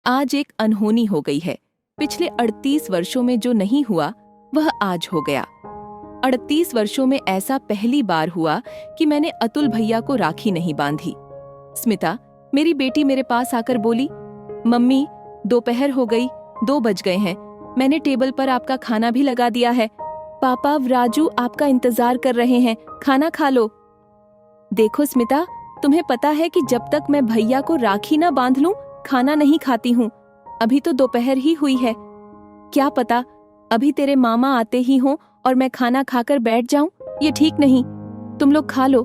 आज एक अनहोनी हो गई है। पिछले 38 वर्षों में जो नहीं हुआ वह आज हो गया। 38 वर्षों में ऐसा पहली बार हुआ कि मैंने अतुल भैया को राखी नहीं बांधी। स्मिता, मेरी बेटी मेरे पास आकर बोली, मम्मी दोपहर हो गई, 2 बज गए हैं, मैंने टेबल पर आपका खाना भी लगा दिया है। पापा, राजू आपका इंतजार कर रहे हैं, खाना खा लो। देखो स्मिता, तुम्हें पता है कि जब तक मैं भैया को राखी ना बांध लूं खाना नहीं खाती हूँ। अभी तो दोपहर ही हुई है, क्या पता अभी तेरे मामा आते ही हों और मैं खाना खाकर बैठ जाऊं। ये ठीक नहीं, तुम लोग खा लो,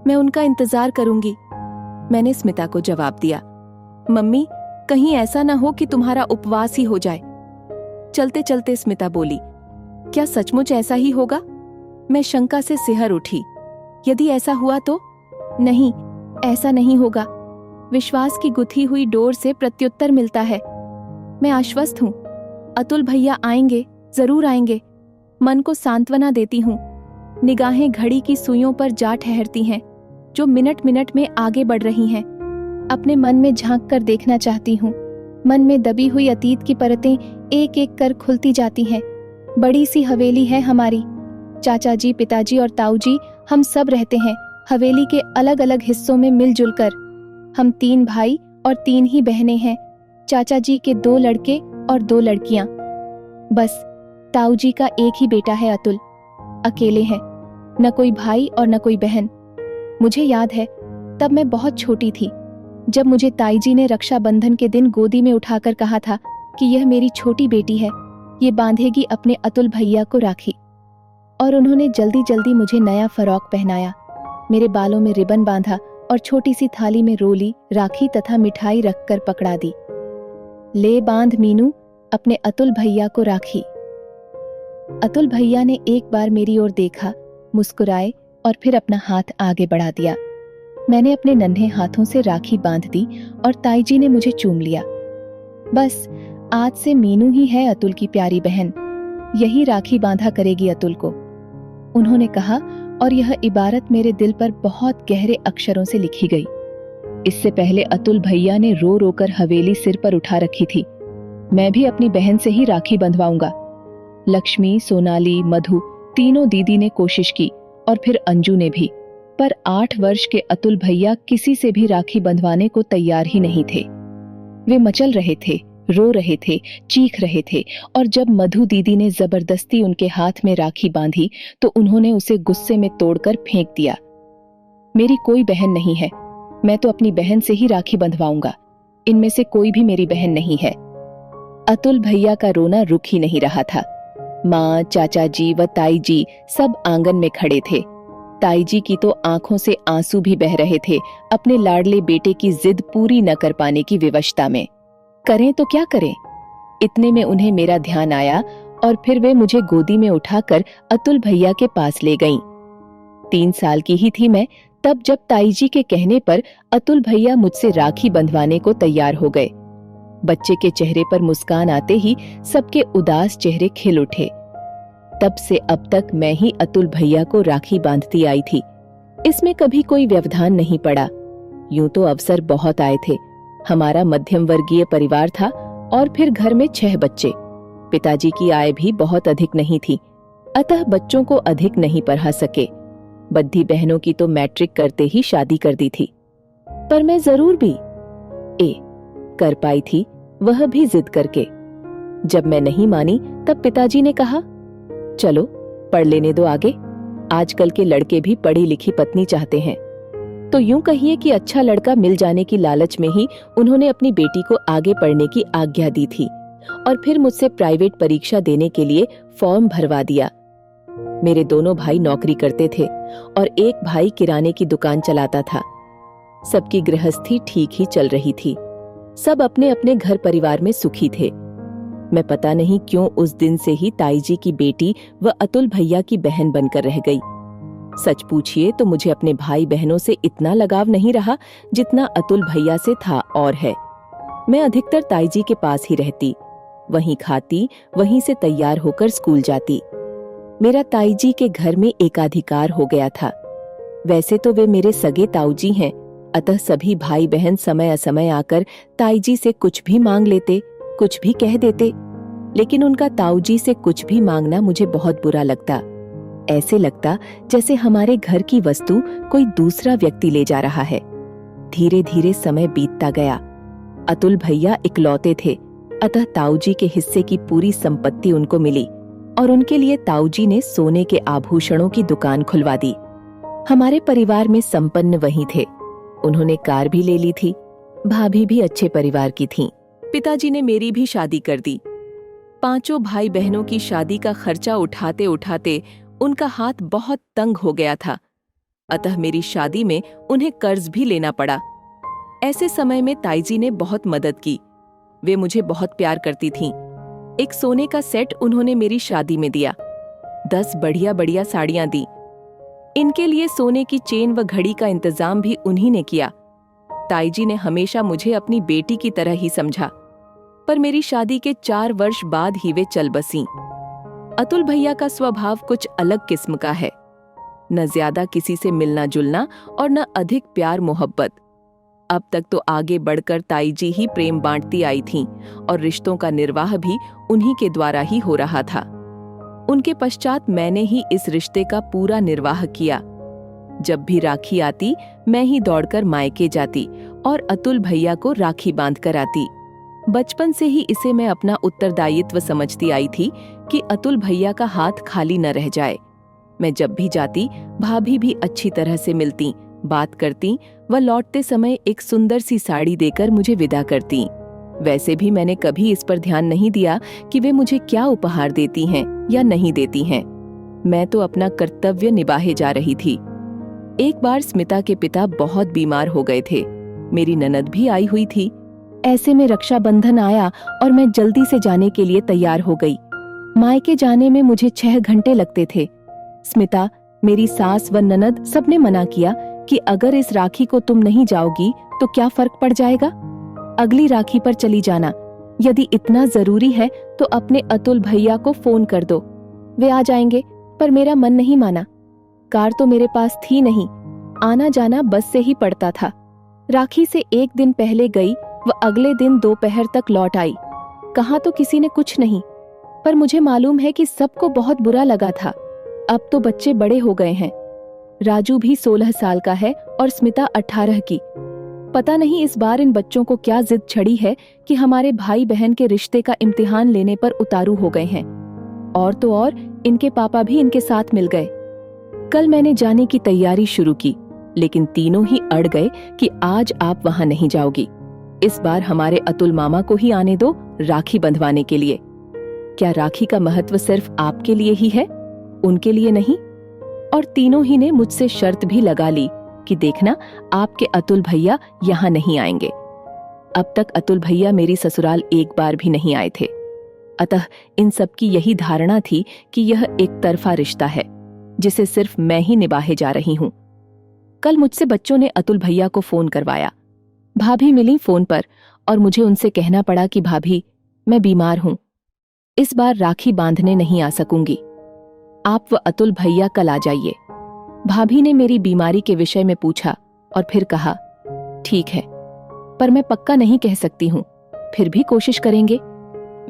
मैं उनका इंतजार करूंगी। मैंने स्मिता को जवाब दिया, मम्मी कहीं ऐसा ना हो कि तुम्हारा उपवास ही हो जाए। चलते चलते स्मिता बोली, क्या सचमुच ऐसा ही होगा? मैं शंका से सिहर उठी। यदि ऐसा हुआ तो? नहीं, ऐसा नहीं होगा। विश्वास की गुथी हुई डोर से प्रत्युत्तर मिलता है। मैं आश्वस्त हूँ, अतुल भैया आएंगे, जरूर आएंगे। मन को सांत्वना देती हूँ। निगाहें घड़ी की सुइयों पर जा ठहरती हैं, जो मिनट मिनट में आगे बढ़ रही हैं। अपने मन में झांक कर देखना चाहती हूँ। मन में दबी हुई अतीत की परतें एक एक कर खुलती जाती हैं। बड़ी सी हवेली है हमारी। चाचा जी, पिताजी और ताऊ जी, हम सब रहते हैं हवेली के अलग अलग हिस्सों में मिलजुल कर। हम 3 भाई और 3 ही बहनें हैं। चाचा जी के 2 लड़के और 2 लड़कियां। बस ताऊ जी का एक ही बेटा है अतुल। अकेले हैं, न कोई भाई और न कोई बहन। मुझे याद है, तब मैं बहुत छोटी थी जब मुझे ताई जी ने रक्षाबंधन के दिन गोदी में उठाकर कहा था कि यह मेरी छोटी बेटी है, ये बांधेगी अपने अतुल भैया को राखी। और उन्होंने जल्दी जल्दी मुझे नया फरॉक पहनाया, मेरे बालों में रिबन बांधा और छोटी सी थाली में रोली, राखी तथा मिठाई रखकर पकड़ा दी। ले बांध मीनू अपने अतुल भैया को राखी। अतुल भैया ने एक बार मेरी ओर देखा, मुस्कुराए और फिर अपना हाथ आगे बढ़ा दिया। मैंने अपने नन्हे हाथों से राखी बांध दी और ताई जी ने मुझे चूम लिया। बस आज से मीनू ही है अतुल की प्यारी बहन, यही राखी बांधा करेगी अतुल को, उन्होंने कहा। और यह इबारत मेरे दिल पर बहुत गहरे अक्षरों से लिखी गई। इससे पहले अतुल भैया ने रो रो कर हवेली सिर पर उठा रखी थी। मैं भी अपनी बहन से ही राखी बंधवाऊंगा। लक्ष्मी, सोनाली, मधु तीनों दीदी ने कोशिश की और फिर अंजू ने भी, पर 8 वर्ष के अतुल भैया किसी से भी राखी बंधवाने को तैयार ही नहीं थे। वे मचल रहे थे, रो रहे थे, चीख रहे थे। और जब मधु दीदी ने जबरदस्ती उनके हाथ में राखी बांधी तो उन्होंने उसे गुस्से में तोड़कर फेंक दिया। मेरी कोई बहन नहीं है, मैं तो अपनी बहन से ही राखी बंधवाऊंगा। इनमें से कोई भी मेरी बहन नहीं है। अतुल भैया का रोना रुक ही नहीं रहा था। माँ, चाचा जी व ताई जी सब आंगन में खड़े थे। ताई जी की तो आंखों से आंसू भी बह रहे थे, अपने लाडले बेटे की जिद पूरी न कर पाने की विवशता में। करें तो क्या करें? इतने में उन्हें मेरा ध्यान आया और फिर वे मुझे गोदी में उठाकर अतुल भैया के पास ले गईं। 3 साल की ही थी मैं तब जब ताई जी के कहने पर अतुल भैया मुझसे राखी बंधवाने को तैयार हो गए। बच्चे के चेहरे पर मुस्कान आते ही सबके उदास चेहरे खिल उठे। तब से अब तक मैं ही अतुल भैया को राखी बांधती आई थी। इसमें कभी कोई व्यवधान नहीं पड़ा। यूं तो अवसर बहुत आए थे। हमारा मध्यम वर्गीय परिवार था और फिर घर में 6 बच्चे। पिताजी की आय भी बहुत अधिक नहीं थी, अतः बच्चों को अधिक नहीं पढ़ा सके। बद्धी बहनों की तो मैट्रिक करते ही शादी कर दी थी, पर मैं जरूर भी कर पाई थी, वह भी जिद करके। जब मैं नहीं मानी तब पिताजी ने कहा, चलो पढ़ लेने दो आगे, आजकल के लड़के भी पढ़ी लिखी पत्नी चाहते हैं। तो यूं कहिए कि अच्छा लड़का मिल जाने की लालच में ही उन्होंने अपनी बेटी को आगे पढ़ने की आज्ञा दी थी और फिर मुझसे प्राइवेट परीक्षा देने के लिए फॉर्म भरवा दिया। मेरे दोनों भाई नौकरी करते थे और एक भाई किराने की दुकान चलाता था। सबकी गृहस्थी ठीक ही चल रही थी। सब अपने अपने घर परिवार में सुखी थे। मैं पता नहीं क्यों उस दिन से ही ताई जी की बेटी व अतुल भैया की बहन बनकर रह गई। सच पूछिए तो मुझे अपने भाई बहनों से इतना लगाव नहीं रहा जितना अतुल भैया से था और है। मैं अधिकतर ताई जी के पास ही रहती, वहीं खाती, वहीं से तैयार होकर स्कूल जाती। मेरा ताई जी के घर में एकाधिकार हो गया था। वैसे तो वे मेरे सगे ताऊ जी हैं अतः सभी भाई बहन समय असमय आकर ताईजी से कुछ भी मांग लेते, कुछ भी कह देते, लेकिन उनका ताऊजी से कुछ भी मांगना मुझे बहुत बुरा लगता। ऐसे लगता जैसे हमारे घर की वस्तु कोई दूसरा व्यक्ति ले जा रहा है। धीरे धीरे समय बीतता गया। अतुल भैया इकलौते थे, अतः ताऊजी के हिस्से की पूरी संपत्ति उनको मिली और उनके लिए ताऊजी ने सोने के आभूषणों की दुकान खुलवा दी। हमारे परिवार में संपन्न वही थे। उन्होंने कार भी ले ली थी। भाभी भी अच्छे परिवार की थीं। पिताजी ने मेरी भी शादी कर दी। पांचों भाई बहनों की शादी का खर्चा उठाते उठाते उनका हाथ बहुत तंग हो गया था, अतः मेरी शादी में उन्हें कर्ज भी लेना पड़ा। ऐसे समय में ताईजी ने बहुत मदद की। वे मुझे बहुत प्यार करती थीं। एक सोने का सेट उन्होंने मेरी शादी में दिया। 10 बढ़िया बढ़िया साड़ियां दी। इनके लिए सोने की चेन व घड़ी का इंतजाम भी उन्हीं ने किया। ताईजी ने हमेशा मुझे अपनी बेटी की तरह ही समझा। पर मेरी शादी के 4 वर्ष बाद ही वे चल बसीं। अतुल भैया का स्वभाव कुछ अलग किस्म का है। न ज्यादा किसी से मिलना जुलना और न अधिक प्यार मोहब्बत। अब तक तो आगे बढ़कर ताईजी ही प्रेम बांटती आई थीं और रिश्तों का निर्वाह भी उन्हीं के द्वारा ही हो रहा था। उनके पश्चात मैंने ही इस रिश्ते का पूरा निर्वाह किया। जब भी राखी आती मैं ही दौड़कर मायके जाती और अतुल भैया को राखी बांध कर आती। बचपन से ही इसे मैं अपना उत्तरदायित्व समझती आई थी कि अतुल भैया का हाथ खाली न रह जाए। मैं जब भी जाती भाभी भी अच्छी तरह से मिलती, बात करती व लौटते समय एक सुंदर सी साड़ी देकर मुझे विदा करती। वैसे भी मैंने कभी इस पर ध्यान नहीं दिया कि वे मुझे क्या उपहार देती हैं या नहीं देती हैं। मैं तो अपना कर्तव्य निभाए जा रही थी। एक बार स्मिता के पिता बहुत बीमार हो गए थे। मेरी ननद भी आई हुई थी। ऐसे में रक्षाबंधन आया और मैं जल्दी से जाने के लिए तैयार हो गई। मायके जाने में मुझे 6 घंटे लगते थे। स्मिता, मेरी सास व ननद सबने मना किया कि अगर इस राखी को तुम नहीं जाओगी तो क्या फर्क पड़ जाएगा, अगली राखी पर चली जाना। यदि इतना जरूरी है तो अपने अतुल भैया को फोन कर दो, वे आ जाएंगे। पर मेरा मन नहीं माना। कार तो मेरे पास थी नहीं, आना जाना बस से ही पड़ता था। राखी से एक दिन पहले गई व अगले दिन दोपहर तक लौट आई। कहा तो किसी ने कुछ नहीं, पर मुझे मालूम है कि सबको बहुत बुरा लगा था। अब तो बच्चे बड़े हो गए हैं। राजू भी 16 साल का है और स्मिता 18 की। पता नहीं इस बार इन बच्चों को क्या जिद चढ़ी है कि हमारे भाई बहन के रिश्ते का इम्तिहान लेने पर उतारू हो गए हैं। और तो और इनके पापा भी इनके साथ मिल गए। कल मैंने जाने की तैयारी शुरू की, लेकिन तीनों ही अड़ गए कि आज आप वहां नहीं जाओगी। इस बार हमारे अतुल मामा को ही आने दो राखी बंधवाने के लिए। क्या राखी का महत्व सिर्फ आपके लिए ही है, उनके लिए नहीं? और तीनों ही ने मुझसे शर्त भी लगा ली कि देखना, आपके अतुल भैया यहाँ नहीं आएंगे। अब तक अतुल भैया मेरी ससुराल एक बार भी नहीं आए थे, अतः इन सब की यही धारणा थी कि यह एक तरफा रिश्ता है जिसे सिर्फ मैं ही निभाए जा रही हूँ। कल मुझसे बच्चों ने अतुल भैया को फोन करवाया। भाभी मिली फोन पर और मुझे उनसे कहना पड़ा कि भाभी, मैं बीमार हूं, इस बार राखी बांधने नहीं आ सकूंगी। आप व अतुल भैया कल आ जाइए। भाभी ने मेरी बीमारी के विषय में पूछा और फिर कहा, ठीक है, पर मैं पक्का नहीं कह सकती हूँ, फिर भी कोशिश करेंगे।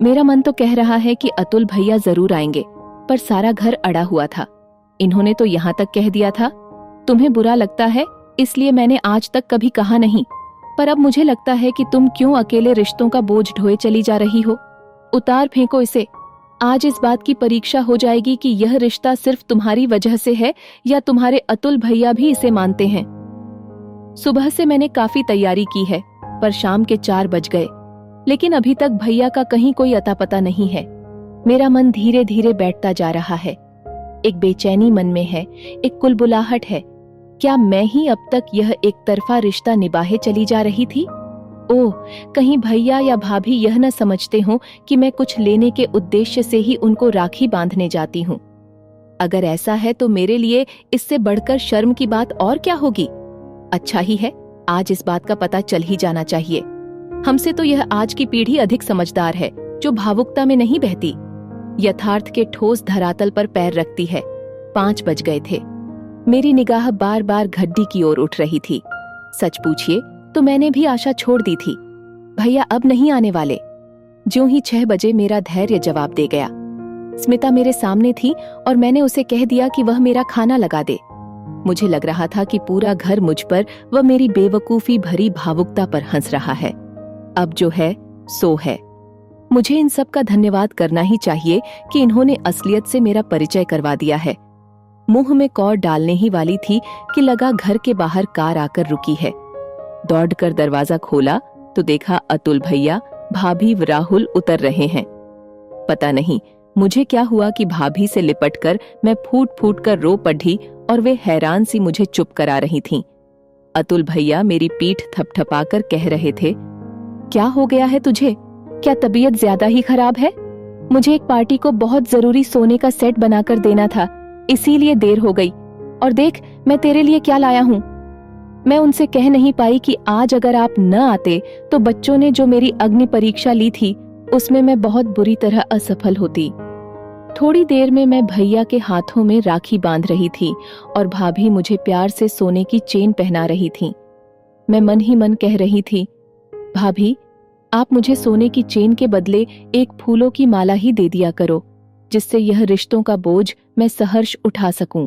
मेरा मन तो कह रहा है कि अतुल भैया जरूर आएंगे, पर सारा घर अड़ा हुआ था। इन्होंने तो यहाँ तक कह दिया था, तुम्हें बुरा लगता है इसलिए मैंने आज तक कभी कहा नहीं, पर अब मुझे लगता है कि तुम क्यों अकेले रिश्तों का बोझ ढोए चली जा रही हो। उतार फेंको इसे। आज इस बात की परीक्षा हो जाएगी कि यह रिश्ता सिर्फ तुम्हारी वजह से है या तुम्हारे अतुल भैया भी इसे मानते हैं। सुबह से मैंने काफी तैयारी की है, पर शाम के 4 बज गए, लेकिन अभी तक भैया का कहीं कोई अता पता नहीं है। मेरा मन धीरे धीरे बैठता जा रहा है। एक बेचैनी मन में है, एक कुलबुलाहट है। क्या मैं ही अब तक यह एक तरफा रिश्ता निभाए चली जा रही थी? ओह, कहीं भैया या भाभी यह न समझते हों कि मैं कुछ लेने के उद्देश्य से ही उनको राखी बांधने जाती हूँ। अगर ऐसा है तो मेरे लिए इससे बढ़कर शर्म की बात और क्या होगी। अच्छा ही है, आज इस बात का पता चल ही जाना चाहिए। हमसे तो यह आज की पीढ़ी अधिक समझदार है, जो भावुकता में नहीं बहती, यथार्थ के ठोस धरातल पर पैर रखती है। 5 बज गए थे। मेरी निगाह बार बार घड्डी की ओर उठ रही थी। सच पूछिए तो मैंने भी आशा छोड़ दी थी। भैया अब नहीं आने वाले। ज्यों ही 6 बजे मेरा धैर्य जवाब दे गया। स्मिता मेरे सामने थी और मैंने उसे कह दिया कि वह मेरा खाना लगा दे। मुझे लग रहा था कि पूरा घर मुझ पर व मेरी बेवकूफी भरी भावुकता पर हंस रहा है। अब जो है सो है। मुझे इन सब का धन्यवाद करना ही चाहिए कि इन्होंने असलियत से मेरा परिचय करवा दिया है। मुंह में कौर डालने ही वाली थी कि लगा घर के बाहर कार आकर रुकी है। दौड़कर दरवाजा खोला तो देखा अतुल भैया, भाभी व राहुल उतर रहे हैं। पता नहीं मुझे क्या हुआ कि भाभी से लिपटकर मैं फूट फूट कर रो पड़ी और वे हैरान सी मुझे चुप करा रही थीं। अतुल भैया मेरी पीठ थपथपाकर कह रहे थे, क्या हो गया है तुझे? क्या तबीयत ज्यादा ही खराब है? मुझे एक पार्टी को बहुत जरूरी सोने का सेट बनाकर देना था, इसीलिए देर हो गई। और देख मैं तेरे लिए क्या लाया हूँ। मैं उनसे कह नहीं पाई कि आज अगर आप न आते तो बच्चों ने जो मेरी अग्नि परीक्षा ली थी उसमें मैं बहुत बुरी तरह असफल होती। थोड़ी देर में मैं भैया के हाथों में राखी बांध रही थी और भाभी मुझे प्यार से सोने की चेन पहना रही थी। मैं मन ही मन कह रही थी, भाभी आप मुझे सोने की चेन के बदले एक फूलों की माला ही दे दिया करो, जिससे यह रिश्तों का बोझ मैं सहर्ष उठा सकूं।